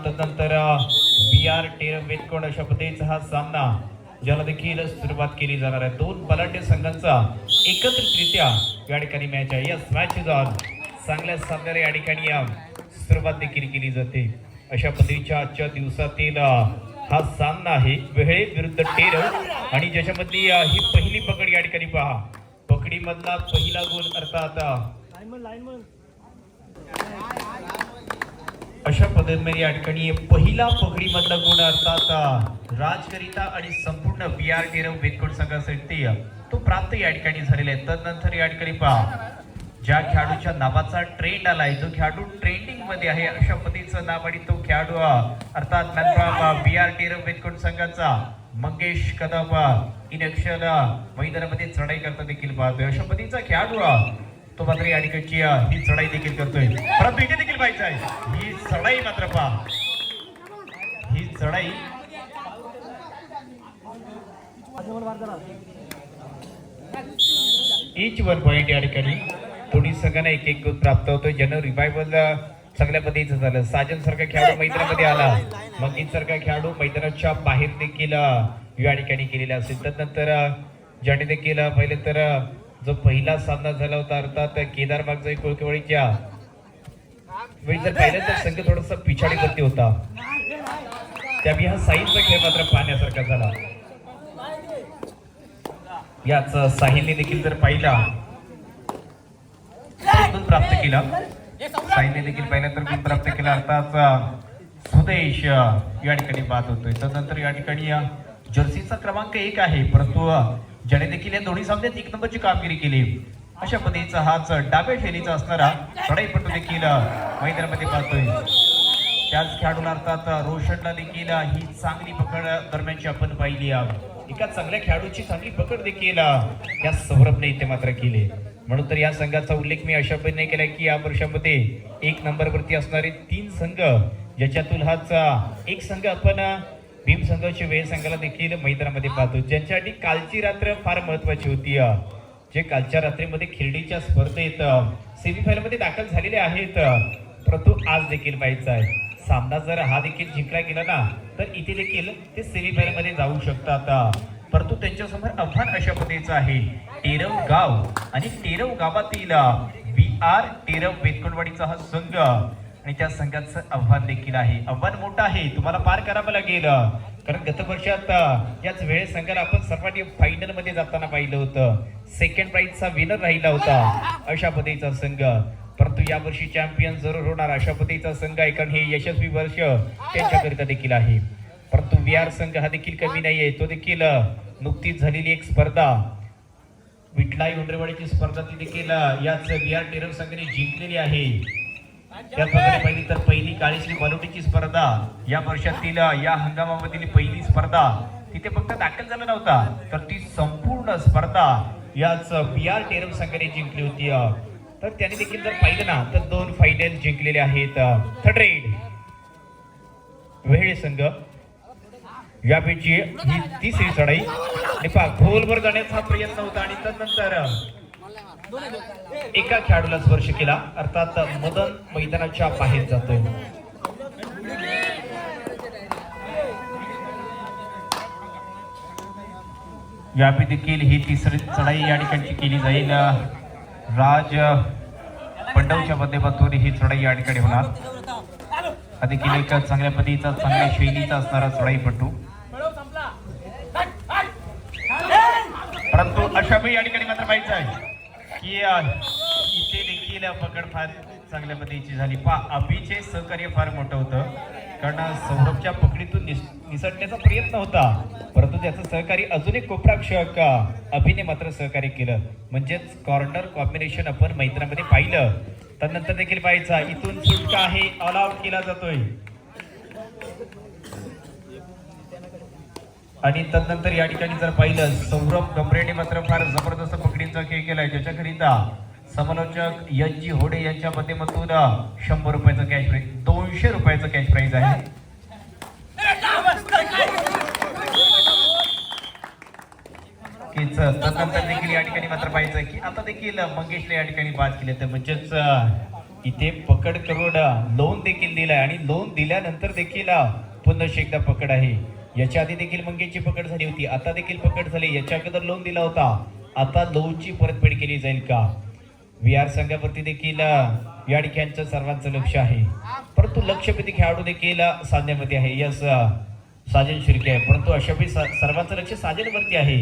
तदनंतर BR term वेतकोण अशा पद्धतीचा हा सामना ज्याला देखील सुरुवात केली जाणार आहे. दोन बलाढ्य संघांचा एकत्रितरित्या या ठिकाणी मॅच आहे. Yes match is on. चांगल्या सामन्याला या ठिकाणी सुरुवात देखील केली जाते. अशा पद्धतीच्या आजच्या दिवसातील हा सामना आहे वेळे विरुद्ध टेरम आणि ज्याच्यामध्ये ही पहिली पकड या ठिकाणी पहा. पकडी मधला पहिला गोल अर्थात अशा पद्धतीने या ठिकाणी पहिला पकडी मधला गोल अर्थात राजकरिता आणि संपूर्ण BR टेरम वेतकोट संघासाठी तो प्राप्त या ठिकाणी झालेला आहे. तदनंतर या ठिकाणी पहा ज्या खेळाडूच्या नावाचा ट्रेंड आलाय जो खेळाडू ट्रेंडिंग मध्ये आहे अशा पद्धतीचं नाव आणि तो खेळाडू अर्थात BR टेरम वेतकोट संघाचा मंगेश कदम इन अक्षर मैदानामध्ये चढाई करता देखील पाहतोय. अशा पद्धतीचा खेळाडू तो मात्र या ठिकाणची ही चढाई देखील करतोय. परंतु इथे देखील पाहायचं आहे ही चढाई मात्र पहा ही चढाई इच 1 पॉइंट या ठिकाणी दोन्ही संघांना एक एक गुण प्राप्त होतोय. ज्यानं रिवायवल चांगल्या पद्धतीचं झालं. साजन सारखा खेळाडू मैदानामध्ये आला मग सारखा खेळाडू मैदानाच्या बाहेर देखील या ठिकाणी केलेला असेल. तदनंतर ज्याने देखील पहिले तर जो पहिला सामना झाला होता अर्थात केदार मागचा कोळकेवाडीच्या वेळी जर पाहिलं तर संघ थोडासा पिछाडीवरती होता. त्यामुळे हा साहिलचा खेळ मात्र पाहण्यासारखा झाला. याच साहिलने देखील जर पाहिला गुण प्राप्त केला. साहिलने देखील पाहिलं तर गुण प्राप्त केला अर्थात सुदेश या ठिकाणी बाद होतोय. तदनंतर या ठिकाणी जर्सीचा क्रमांक 1 आहे परंतु ज्याने देखील या दोन्ही सामन्यात 1 नंबरची कामगिरी केली अशा पद्धतीचा हाच डाव्या शैलीचा असणारा चढाईपटू देखील मैदानामध्ये पाहतोय. त्याच खेळाडूला अर्थात रोशनला देखील ही चांगली पकड दरम्यानची आपण पाहिली. एका चांगल्या खेळाडूची चांगली पकड देखील या सौरभने इथे मात्र केली. म्हणून तर या संघाचा उल्लेख मी अशा पद्धतीने केला की या वर्षामध्ये 1 नंबरवरती असणारे 3 संघ ज्याच्यातून हाच एक संघ आपण भीम संघाची वेळ संघाला देखील मैदानामध्ये पाहतो. ज्यांच्यासाठी कालची रात्र फार महत्वाची होती. जे कालच्या रात्रीमध्ये खिरडीच्या स्पर्धेत सेमीफायनल मध्ये दाखल झालेले आहेत परंतु आज देखील पाहायचं आहे सामना जर हा देखील जिंकला गेला ना तर इथे देखील ते सेमीफायनल मध्ये जाऊ शकतात. परंतु त्यांच्यासमोर आव्हान अशा पद्धतीचं आहे. टेरव गाव आणि टेरव गावातील BR टेरम वेतकोटवाडीचा हा संघ आणि त्या संघाचं आव्हान देखील आहे. आव्हान मोठं आहे तुम्हाला पार करावं लागेल कारण गत वर्षात याच वेळेस संघाला आपण सर्वांनी फायनल मध्ये जाताना पाहिलं होतं. सेकंड प्राइजचा विनर राहिला होता अशा पद्धतीचा संघ. परंतु यावर्षी चॅम्पियन जरूर होणार अशा पद्धतीचा संघ आहे कारण हे यशस्वी वर्ष त्यांच्याकरिता देखील आहे. परंतु BR संघ हा देखील कमी नाहीये. तो देखील नुकतीच झालेली एक स्पर्धा विठलाई उंडरेवाडीची स्पर्धा ती देखील याच BR टेरम संघाने जिंकलेली आहे. त्याप्रमाणे पहिली तर पहिली काळीश्री बालोटीची स्पर्धा या वर्षातील या हंगामामधील पहिली स्पर्धा तिथे फक्त दाखल झाला नव्हता तर ती संपूर्ण स्पर्धा याच BR टेरम संघाने जिंकली होती. तर त्याने देखील जर पाहिलं ना तर 2 फायनल जिंकलेले आहेत. थर्ड रेड वेळ संघ यापैकी ही तिसरी चढाई खोलवर जाण्याचा प्रयत्न होता आणि तदनंतर एका खेळाडूला स्पर्श केला अर्थात मदन मैदानाच्या बाहेर जातोय. यापैकी देखील ही तिसरी चढाई या ठिकाणी केली जाईल. राज पंडवच्या माध्यमातून ही चढाई या ठिकाणी होणार. देखील एक चांगल्या पद्धतीचा चांगल्या शैलीचा असणारा चढाईपटू परंतु अशा वेळी या ठिकाणी मात्र पाहायचं आहे की इथे देखील पकड फार चांगल्या पद्धतीची झाली. अभिचे सहकार्य फार मोठं होतं कारण सौरभच्या पकडीतून निसटण्याचा प्रयत्न होता परंतु त्याचं सहकारी अजून एक कोपराक्षक अभिने मात्र सहकार्य केलं. म्हणजेच कॉर्नर कॉम्बिनेशन आपण मैदानामध्ये पाहिलं. त्यानंतर देखील पाहायचा इथून सुटका आहे ऑल आउट केला जातोय आणि तदनंतर या ठिकाणी जर पाहिलं सौरभ गंभीरने मात्र फार जबरदस्त पकडीचा खेळ केलाय ज्याच्याकरिता समालोचक एन.जी. होडे यांच्या माध्यमातून 100 रुपयाचा कॅश प्राइज 200 रुपयाचा कॅश प्राइज आहे. तदनंतर देखील या ठिकाणी मात्र पाहायचं की आता देखील मंगेशला या ठिकाणी बाद केले तर म्हणजेच इथे पकड करून लोन देखील दिलाय आणि लोन दिल्यानंतर देखील पुन्हा एकदा पकड आहे. याच्या आधी देखील मंगेची पकड झाली होती, आता देखील पकड झाली. याच्या अगोदर लोन दिला होता, आता लोनची परतफेड केली जाईल का? विहार संघावरती देखील या ठिकाणचं सर्वांचं लक्ष आहे, परंतु लक्षवेधी खेळाडू देखील साधण्यामध्ये आहे. यस साजन शिर्के आहे, परंतु अशा सर्वांचं लक्ष साजनवरती आहे.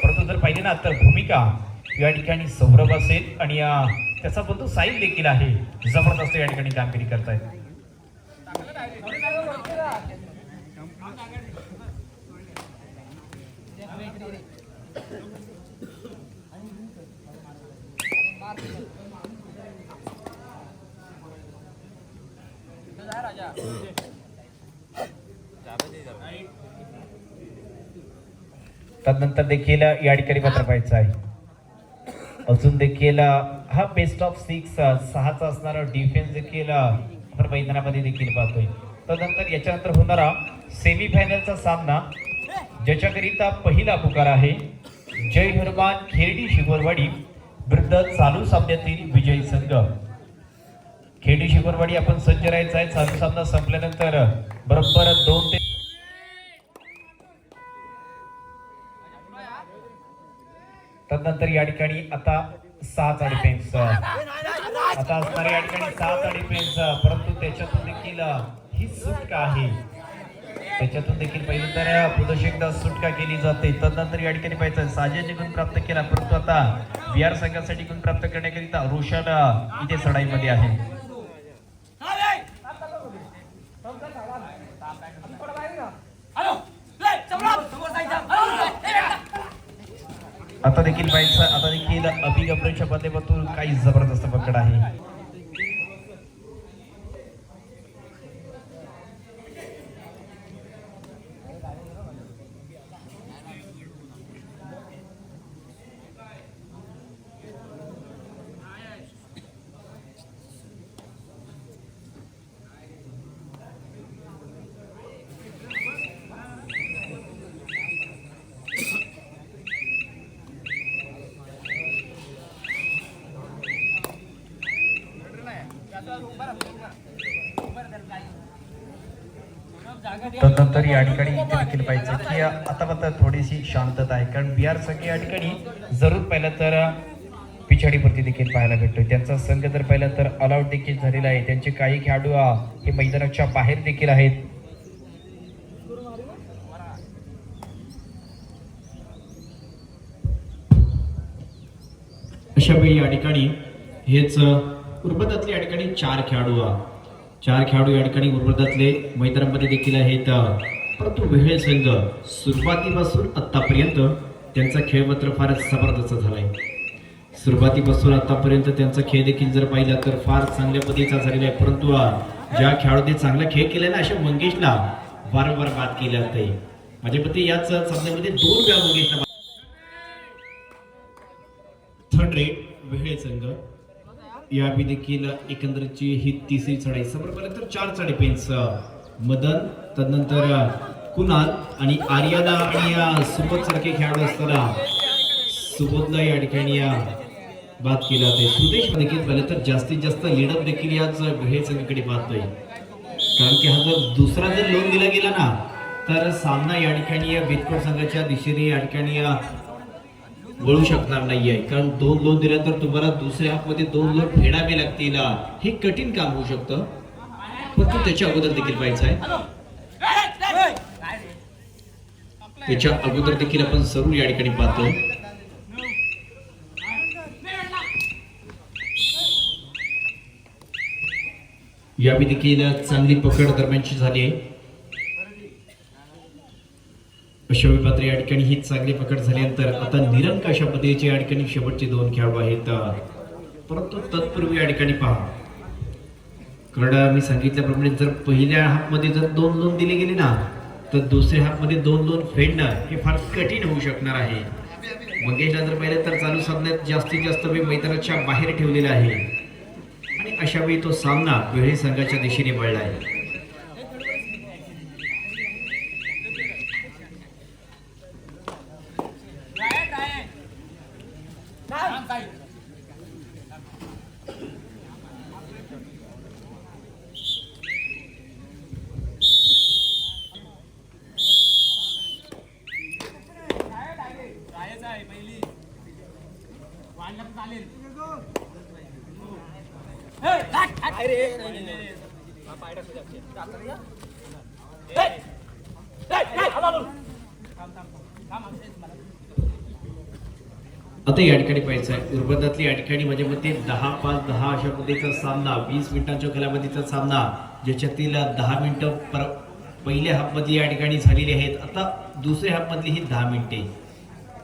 परंतु जर पाहिले ना तर भूमिका या ठिकाणी सौरभ असेल आणि त्याचा बंधू साहिल देखील आहे, जबरदस्त या ठिकाणी कामगिरी करतायत. तदनंतर देखील या ठिकाणी मात्र पाहायचं आहे, अजून देखील हा बेस्ट ऑफ 6चा असणारा डिफेन्स देखील आपण मैदानामध्ये देखील पाहतोय. तदनंतर याच्यानंतर होणारा सेमी फायनलचा सामना, ज्याच्याकरिता पहिला पुकार आहे जय हनुमान खेरडी शिगोरवाडी विरुद्ध चालू सामन्यातील विजयी संघ. खेरडी शिगोरवाडी आपण सज्ज राहायचं आहे. चालू सामना संपल्यानंतर बरोबर 2 ते तदनंतर या ठिकाणी आता 6चा डिफेन्स आता असणारे या ठिकाणी 6चा डिफेन्स, परंतु त्याच्यातून देखील ही सुटका आहे. त्याच्यातून देखील पहिलं तर पुन्हा एकदा सुटका केली जाते. तदनंतर या ठिकाणी पाहायचं साजेने गुण प्राप्त केला, परंतु आता बिहार संघासाठी गुण प्राप्त करण्याकरिता रोशन इथे चढाईमध्ये आहे. आता देखील पाहायचं, आता देखील अभिगमनाच्या माध्यमातून काही जबरदस्त पकड आहे. तदनंतर या ठिकाणी इथे देखील पाहिजे की आता मात्र थोडीशी शांतता आहे, कारण बिहार संघ या ठिकाणी जरूर पाहिलं तर पिछाडीवरती देखील पाहायला भेटतोय. त्यांचा संघ जर पाहिलं तर ऑलआउट देखील झालेला आहे. त्यांचे काही खेळाडू हे मैदानाच्या बाहेर देखील आहेत. अशा वेळी या ठिकाणी हेच उर्बदातले या ठिकाणी 4 खेळाडू या ठिकाणी उर्वरितातले मैदानामध्ये देखील आहेत. परंतु वेळे संघ सुरुवातीपासून आतापर्यंत त्यांचा खेळ मात्र फारच जबरदस्त झालाय. सुरुवातीपासून आतापर्यंत त्यांचा खेळ देखील जर पाहिला तर फार चांगल्या पद्धतीचा झालेला आहे. परंतु ज्या खेळाडूने चांगला खेळ केलाय ना, अशा मंगेशला वारंवार बाद केले जाते. माझ्या मते याच सामन्यामध्ये 2 वेळा मंगेशला थर्ड रेट वेळे संघ या देखील एकंदरीतची ही तिसरी चढाई. समोर पाहिलं तर 4चा डिफेन्स मदन, तदनंतर कुणाल आणि आर्याला आणि सुबोध सारखे खेळाडू असताना सुबोधला या ठिकाणी बाद केला जाते. सुदेश देखील पाहिलं तर जास्तीत जास्त लीडअप देखील याच वेळे संघाकडे पाहतोय, कारण की हा जर दुसरा जर लोन दिला गेला ना तर सामना या ठिकाणी बितकोट संघाच्या दिशेने या ठिकाणी वळू शकणार नाहीये. कारण 2 लोन दिल्या तर तुम्हाला दुसऱ्या हाफमध्ये 2 लोन फेडावे लागतील. हे कठीण काम होऊ शकतं, पण त्याच्या अगोदर देखील पाहायचं आहे. त्याच्या अगोदर देखील आपण सरूर या ठिकाणी पाहतोय. यावी देखील चांगली पकड दरम्यानची झाली आहे. अशा पात्र या ठिकाणी ही चांगली पकड झाल्यानंतर आता निरंक अशा पद्धतीचे या ठिकाणी शेवटचे 2 खेळाडू आहेत. परंतु तत्पूर्वी या ठिकाणी पहा, कारण मी सांगितल्याप्रमाणे जर पहिल्या हाफमध्ये जर 2 लोन दिले गेले ना तर दुसऱ्या हाफमध्ये 2 लोन फेडणं हे फार कठीण होऊ शकणार आहे. मंगेशला जर पाहिलं तर चालू सामन्यात जास्तीत जास्त वेळ मैदानाच्या बाहेर ठेवलेला आहे आणि अशा वेळी तो सामना वेळे संघाच्या दिशेने वळला आहे. आता या ठिकाणी पाहायचं आहे उर्बदातली या ठिकाणी माझ्या मते 10-5-10 अशा पद्धतीचा सामना 20 मिनिटांच्या कालावधीचा सामना ज्याच्यातील 10 मिनिटं पहिल्या हाफ मध्ये या ठिकाणी झालेली आहेत. आता दुसऱ्या हाफ मधली ही 10 मिनिटे,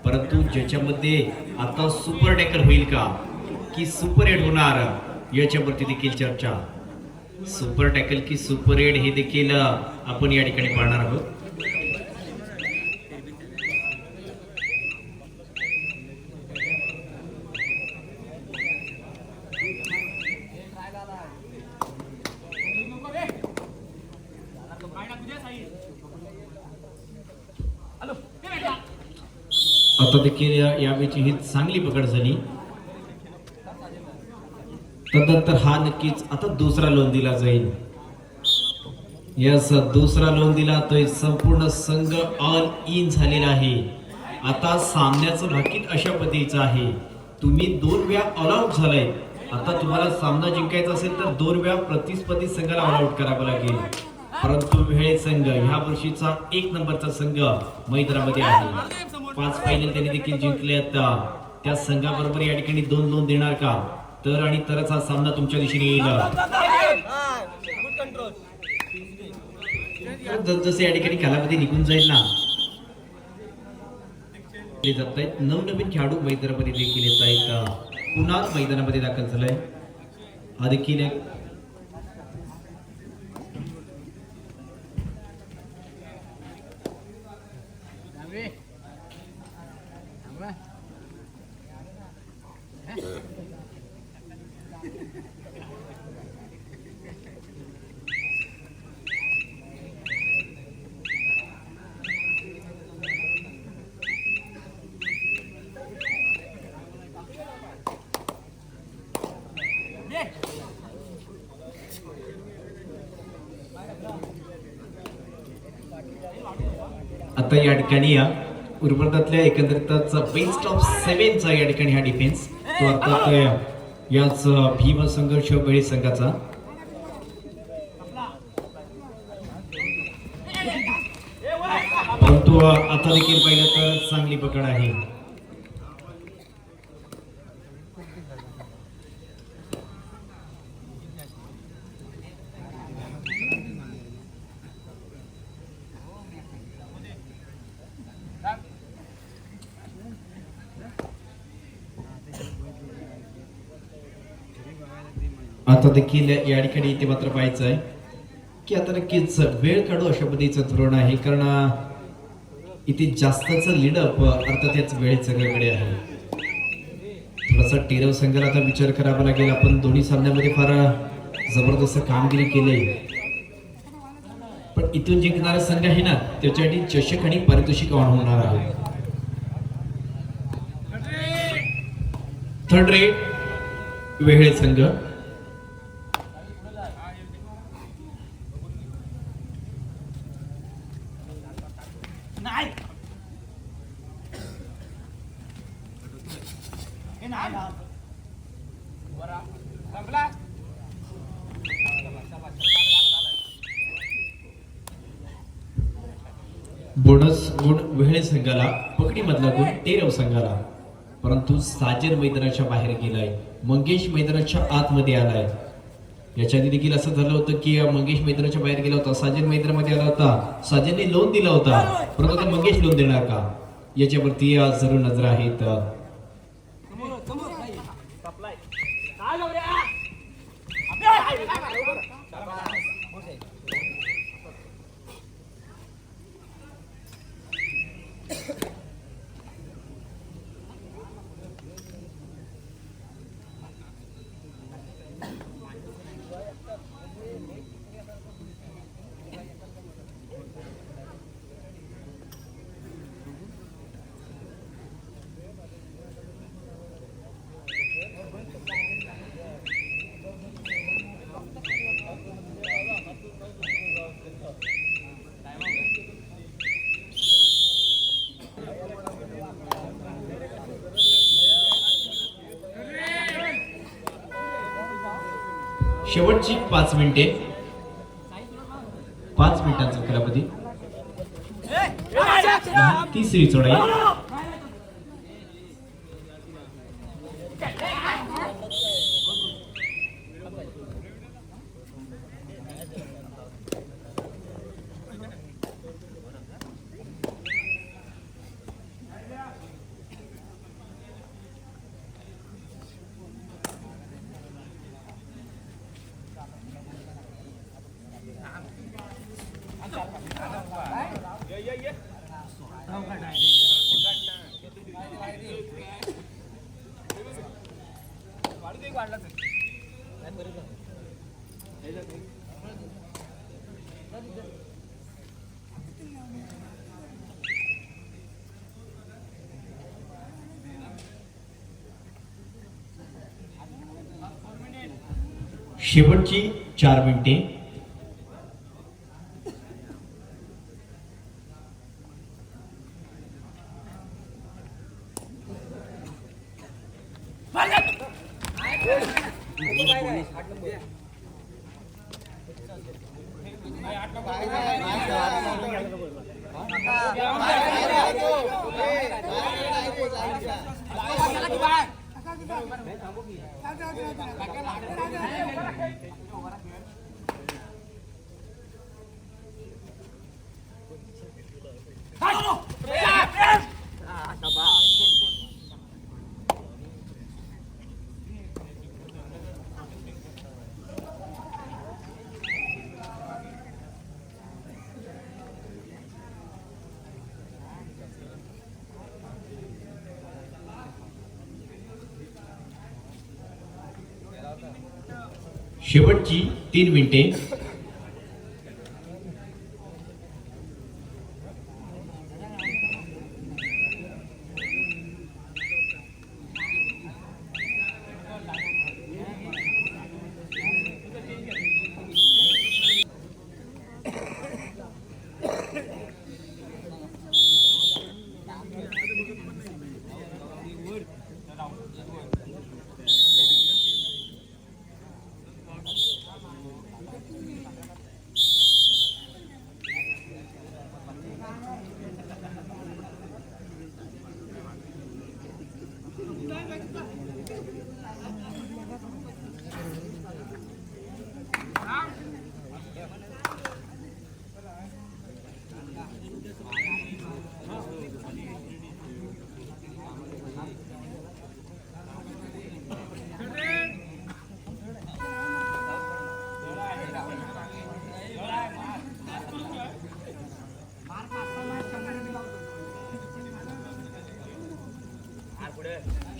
परंतु ज्याच्यामध्ये आता सुपर डेकर होईल का की सुपर एड होणार याच्यावरती देखील चर्चा. सुपर टॅकल की सुपर एड हे देखील आपण या ठिकाणी पाहणार आहोत. आता देखील यावेळी ही चांगली पकड झाली. तदनंतर हा नक्कीच आता दुसरा लोन दिला जाईल. यस, दुसरा लोन दिला तो संपूर्ण संघ ऑल इन झालेला आहे. आता सामन्याचं भाकीत अशा पद्धतीचं आहे, तुम्ही 2 वेळा ऑल आउट झालाय. आता तुम्हाला सामना जिंकायचा असेल तर 2 वेळा प्रतिस्पर्धी संघाला ऑल आउट करावं लागेल. परंतु वेळे संघ ह्या वर्षीचा 1 नंबरचा संघ मैदानामध्ये आहे. 5 फायनल त्यांनी देखील जिंकले. त्या संघाबरोबर या ठिकाणी 2 लोन देणार का तर आणि तरच हा सामना तुमच्या दिशेने येईल. जसे या ठिकाणी कालावधी निघून जाईल ना जात आहेत, नवनवीन खेळाडू मैदानामध्ये देखील येत आहेत. पुन्हा मैदानामध्ये दाखल झालाय. हा देखील एक आता या ठिकाणी उर्वरतातल्या एकंदरीतच बेस्ट ऑफ 7 चा या ठिकाणी हा डिफेन्स तो अर्थात याच भीम संघर्ष वेळी संघाचा. परंतु आता देखील पाहिलं तर चांगली पकड आहे. आता देखील या ठिकाणी इथे मात्र पाहायचं आहे की आता नक्कीच वेळ काढू अशा पद्धतीचं धोरण आहे, कारण इथे जास्तच लीडअप अर्थात याच वेळेत सगळीकडे आहे. थोडासा टेरव संघाला आता विचार करावा लागेल. आपण दोन्ही सामन्यामध्ये फार जबरदस्त कामगिरी केली, पण इथून जिंकणारा संघ आहे ना त्याच्यासाठी चषक आणि पारितोषिक ऑन होणार आहे. थर्ड रेट वेगळे संघ बोनस गुण वेळे संघाला, पकडी मधला गुण टेरव संघाला. परंतु साजन मैदानाच्या बाहेर गेलाय, मंगेश मैदानाच्या आतमध्ये आलाय. याच्या आधी देखील असं झालं होतं की मंगेश मैदानाच्या बाहेर गेला होता, साजन मैदानामध्ये आला होता, साजनने लोन दिला होता, परंतु आता मंगेश लोन देणार का याच्यावरती जरूर नजर आहेत. शेवटची 5 मिनिटे, 5 मिनिटांचा कालावधी, तिसरी चढाई. शेवटची 4 मिनिटे, शेवटची 3 मिनिटे,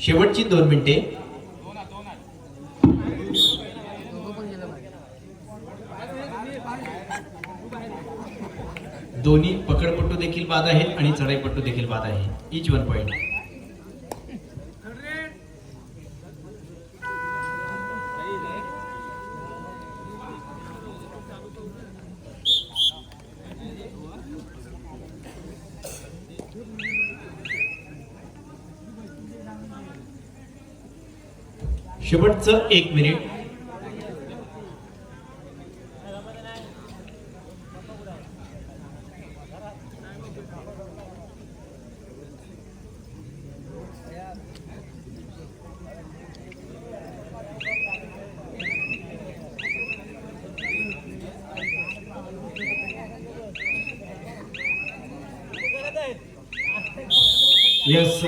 शेवटची 2 मिनिटे, दोन्ही पकडपट्टू देखील बाद आहेत आणि चढाईपट्टू देखील बाद आहे. इच 1 पॉइंट. शेवटचं 1 मिनिट, यस.